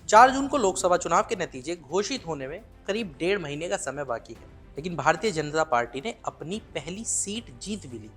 4 जून को लोकसभा चुनाव के नतीजे घोषित होने में करीब 1.5 महीने का समय बाकी है, लेकिन भारतीय जनता पार्टी ने अपनी पहली सीट जीत भी ली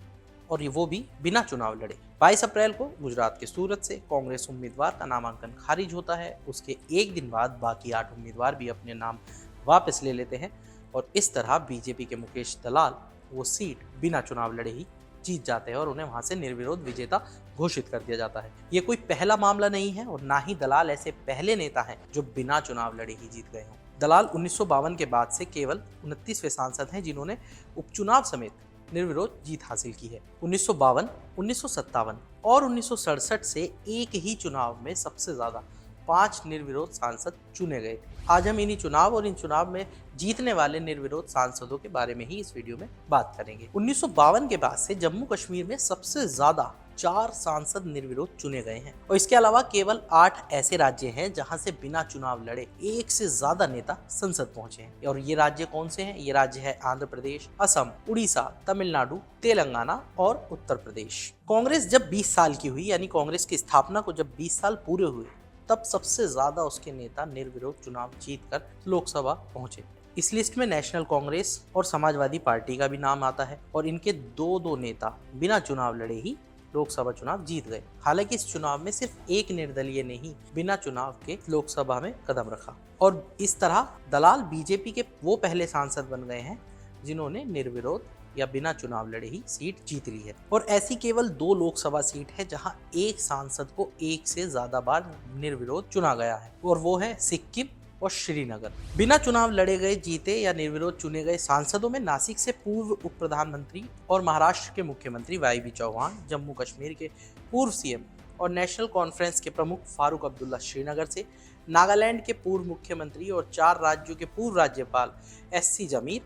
और वो भी बिना चुनाव लड़े। 22 अप्रैल को गुजरात के सूरत से कांग्रेस उम्मीदवार का नामांकन खारिज होता है। उसके एक दिन बाद बाकी 8 उम्मीदवार भी अपने नाम वापस ले लेते हैं और इस तरह बीजेपी के मुकेश दलाल वो सीट बिना चुनाव लड़े ही जीत जाते हैं और उन्हें वहां से निर्विरोध विजेता घोषित कर दिया जाता है। ये कोई पहला मामला नहीं है और ना ही दलाल ऐसे पहले नेता हैं जो बिना चुनाव लड़े ही जीत गए हों। दलाल 1952 के बाद से केवल 29वें सांसद हैं जिन्होंने उपचुनाव समेत निर्विरोध जीत हासिल की है। 1952, 1957 और 1967 से एक ही चुनाव में सबसे ज्यादा 5 निर्विरोध सांसद चुने गए थे। आज हम इन्हीं चुनाव और इन चुनाव में जीतने वाले निर्विरोध सांसदों के बारे में ही इस वीडियो में बात करेंगे। 1952 के बाद से जम्मू कश्मीर में सबसे ज्यादा 4 सांसद निर्विरोध चुने गए हैं और इसके अलावा केवल 8 ऐसे राज्य हैं जहां से बिना चुनाव लड़े एक से ज्यादा नेता संसद पहुंचे हैं। और ये राज्य कौन से हैं? ये राज्य है आंध्र प्रदेश, असम, उड़ीसा, तमिलनाडु, तेलंगाना और उत्तर प्रदेश। कांग्रेस जब 20 साल की हुई, यानी कांग्रेस की स्थापना को जब 20 साल पूरे हुए, तब सबसे ज्यादा उसके नेता निर्विरोध चुनाव जीतकर लोकसभा पहुंचे। इस लिस्ट में नेशनल कांग्रेस और समाजवादी पार्टी का भी नाम आता है और इनके दो नेता बिना चुनाव लड़े ही लोकसभा चुनाव जीत गए। हालांकि इस चुनाव में सिर्फ एक निर्दलीय ने ही बिना चुनाव के लोकसभा में कदम रखा और इस तरह दलाल बीजेपी के वो पहले सांसद बन गए हैं जिन्होंने निर्विरोध या बिना चुनाव लड़े ही सीट जीत ली है। और ऐसी केवल 2 लोकसभा सीट है जहां एक सांसद को एक से ज्यादा बार निर्विरोध चुना गया है और वो है सिक्किम और श्रीनगर। बिना चुनाव लड़े गए जीते या निर्विरोध चुने गए सांसदों में नासिक से पूर्व उप प्रधानमंत्री और महाराष्ट्र के मुख्यमंत्री वाई चौहान, जम्मू कश्मीर के पूर्व सीएम और नेशनल कॉन्फ्रेंस के प्रमुख फारूक अब्दुल्ला श्रीनगर से, नागालैंड के पूर्व मुख्यमंत्री और 4 राज्यों के पूर्व राज्यपाल एससी जमीर,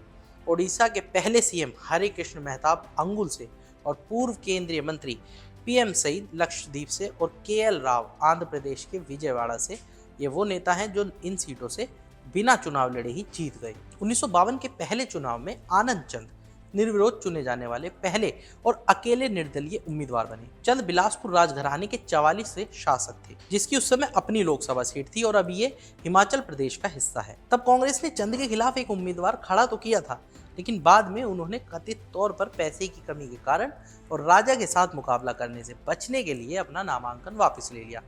ओडिशा के पहले सीएम हरे कृष्ण मेहताब अंगुल से और पूर्व केंद्रीय मंत्री पीएम सईद लक्षद्वीप से और केएल राव आंध्र प्रदेश के विजयवाड़ा से। ये वो नेता हैं जो इन सीटों से बिना चुनाव लड़े ही जीत गए। 1952 के पहले चुनाव में आनंद चंद निर्विरोध चुने जाने वाले पहले और अकेले निर्दलीय उम्मीदवार बने। चंद बिलासपुर राजघराने के 44 से शासक थे, जिसकी उस समय अपनी लोकसभा सीट थी और अब ये हिमाचल प्रदेश का हिस्सा है। तब कांग्रेस ने चंद के खिलाफ एक उम्मीदवार खड़ा तो किया था, लेकिन बाद में उन्होंने कथित तौर पर पैसे की कमी के कारण और राजा के साथ मुकाबला करने से बचने के लिए अपना नामांकन वापस ले लिया।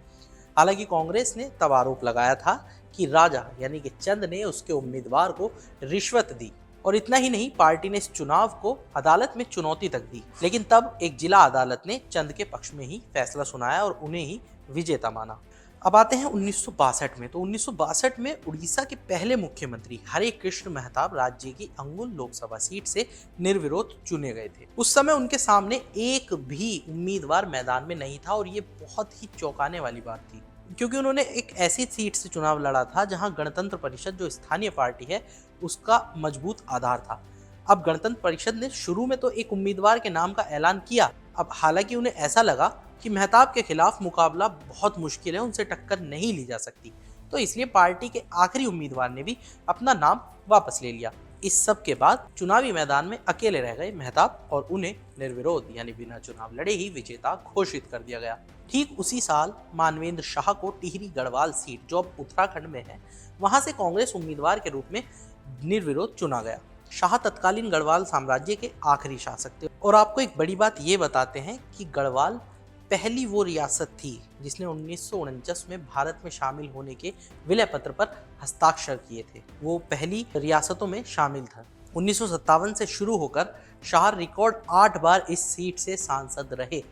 हालांकि कांग्रेस ने तब आरोप लगाया था कि राजा यानी कि चंद ने उसके उम्मीदवार को रिश्वत दी और इतना ही नहीं, पार्टी ने इस चुनाव को अदालत में चुनौती तक दी। लेकिन तब एक जिला अदालत ने चंद के पक्ष में ही फैसला सुनाया और उन्हें ही विजेता माना। अब आते हैं 1962 में। तो 1962 में उड़ीसा के पहले मुख्यमंत्री हरे कृष्ण मेहताब राज्य की अंगुल लोकसभा सीट से निर्विरोध चुने गए थे। उस समय उनके सामने एक भी उम्मीदवार मैदान में नहीं था और ये बहुत ही चौंकाने वाली बात थी, क्योंकि उन्होंने एक ऐसी सीट से चुनाव लड़ा था जहां गणतंत्र परिषद जो स्थानीय पार्टी है उसका मजबूत आधार था। अब गणतंत्र परिषद ने शुरू में तो एक उम्मीदवार के नाम का ऐलान किया। अब हालांकि उन्हें ऐसा लगा कि मेहताब के खिलाफ मुकाबला बहुत मुश्किल है, उनसे टक्कर नहीं ली जा सकती, तो इसलिए पार्टी के आखिरी उम्मीदवार ने भी अपना नाम वापस ले लिया। इस सब के बाद चुनावी मैदान में अकेले रह गए मेहताब और उन्हें निर्विरोध यानी बिना चुनाव लड़े ही विजेता घोषित कर दिया गया। ठीक उसी साल मानवेंद्र शाह को टिहरी गढ़वाल सीट, जो अब उत्तराखंड में है, वहां से कांग्रेस उम्मीदवार के रूप में निर्विरोध चुना गया। शाह तत्कालीन गढ़वाल साम्राज्य के आखिरी शासक थे और आपको एक बड़ी बात ये बताते हैं कि गढ़वाल पहली वो रियासत थी जिसने 1949 में भारत में शामिल होने के विलय पत्र पर हस्ताक्षर किए थे। वो पहली रियासतों में शामिल था। 1957 से शुरू होकर शाह रिकॉर्ड 8 बार इस सीट से सांसद रहे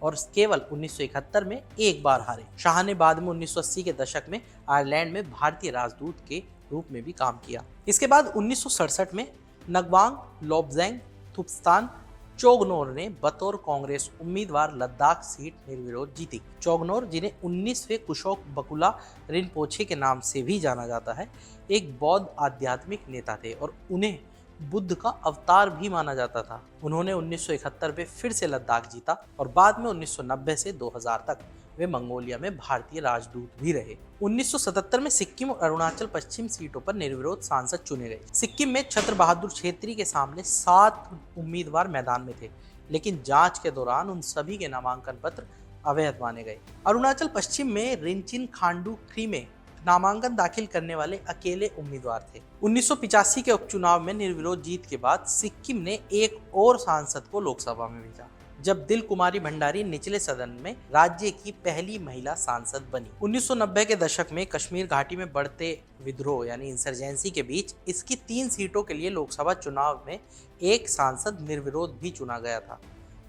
और केवल 1971 में एक बार हारे। शाह ने बाद में 1980 के दशक में आयरलैंड में भारतीय राजदूत के रूप में भी काम किया। इसके बाद 1967 में नगवांग लोब्जेंग थुप्स्तान चोगनोर ने बतौर कांग्रेस उम्मीदवार लद्दाख सीट निर्विरोध जीती। चोगनोर, जिन्हें 19वें कुशोक बकुला रिनपोछे के नाम से भी जाना जाता है, एक बौद्ध आध्यात्मिक नेता थे और उन्हें बुद्ध का अवतार भी माना जाता था। उन्होंने 1971 में फिर से लद्दाख जीता और बाद में 1990 से 2000 तक वे मंगोलिया में भारतीय राजदूत भी रहे। 1977 में सिक्किम और अरुणाचल पश्चिम सीटों पर निर्विरोध सांसद चुने गए। सिक्किम में छत्र बहादुर छेत्री के सामने 7 उम्मीदवार मैदान में थे, लेकिन जांच के दौरान उन सभी के नामांकन पत्र अवैध माने गए। अरुणाचल पश्चिम में रिंचिन खांडू खीमे नामांकन दाखिल करने वाले अकेले उम्मीदवार थे। 1985 के उपचुनाव में निर्विरोध जीत के बाद सिक्किम ने एक और सांसद को लोकसभा में भेजा, जब दिल कुमारी भंडारी निचले सदन में राज्य की पहली महिला सांसद बनी। 1990 के दशक में कश्मीर घाटी में बढ़ते विद्रोह यानी इंसर्जेंसी के बीच इसकी 3 सीटों के लिए लोकसभा चुनाव में एक सांसद निर्विरोध भी चुना गया था,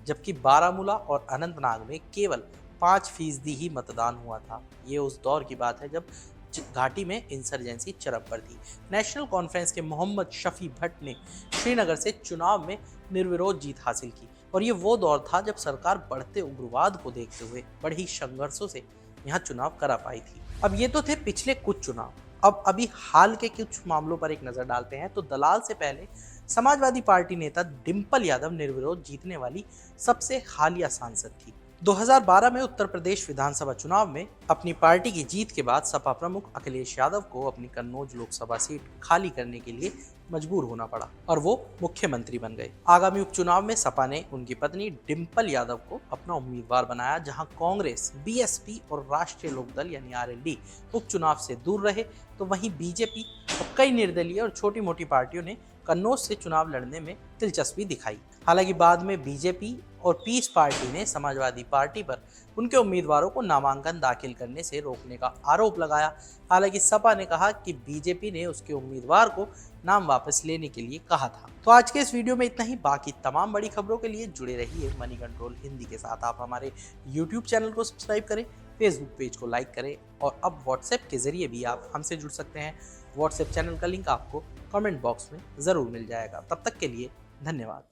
जबकि बारामूला और अनंतनाग में केवल 5% ही मतदान हुआ था। ये उस दौर की बात है जब घाटी में इंसर्जेंसी चरम पर थी। नेशनल कॉन्फ्रेंस के मोहम्मद शफी भट्ट ने श्रीनगर से चुनाव में निर्विरोध जीत हासिल की, और ये वो दौर था जब सरकार बढ़ते उग्रवाद को देखते हुए बड़ी संघर्षों से यहाँ चुनाव करा पाई थी। अब ये तो थे पिछले कुछ चुनाव। अब अभी हाल के कुछ मामलों पर एक नजर डालते हैं। तो दलाल से पहले समाजवादी पार्टी नेता डिम्पल यादव निर्विरोध जीतने वाली सबसे हालिया सांसद थी। 2012 में उत्तर प्रदेश विधानसभा चुनाव में अपनी पार्टी की जीत के बाद सपा प्रमुख अखिलेश यादव को अपनी कन्नौज लोकसभा सीट खाली करने के लिए मजबूर होना पड़ा और वो मुख्यमंत्री बन गए। आगामी उपचुनाव में सपा ने उनकी पत्नी डिम्पल यादव को अपना उम्मीदवार बनाया, जहां कांग्रेस, बीएसपी और राष्ट्रीय लोकदल यानी आरएलडी उपचुनाव से दूर रहे, तो वहीं बीजेपी और कई निर्दलीय और छोटी मोटी पार्टियों ने कन्नौज से चुनाव लड़ने में दिलचस्पी दिखाई। हालांकि बाद में बीजेपी और पीस पार्टी ने समाजवादी पार्टी पर उनके उम्मीदवारों को नामांकन दाखिल करने से रोकने का आरोप लगाया। हालांकि सपा ने कहा कि बीजेपी ने उसके उम्मीदवार को नाम वापस लेने के लिए कहा था। तो आज के इस वीडियो में इतना ही। बाकी तमाम बड़ी खबरों के लिए जुड़े रहिए मनी कंट्रोल हिंदी के साथ। आप हमारे यूट्यूब चैनल को सब्सक्राइब करें, फेसबुक पेज को लाइक करें, और अब व्हाट्सएप के जरिए भी आप हमसे जुड़ सकते हैं। व्हाट्सएप चैनल का लिंक आपको कमेंट बॉक्स में ज़रूर मिल जाएगा। तब तक के लिए धन्यवाद।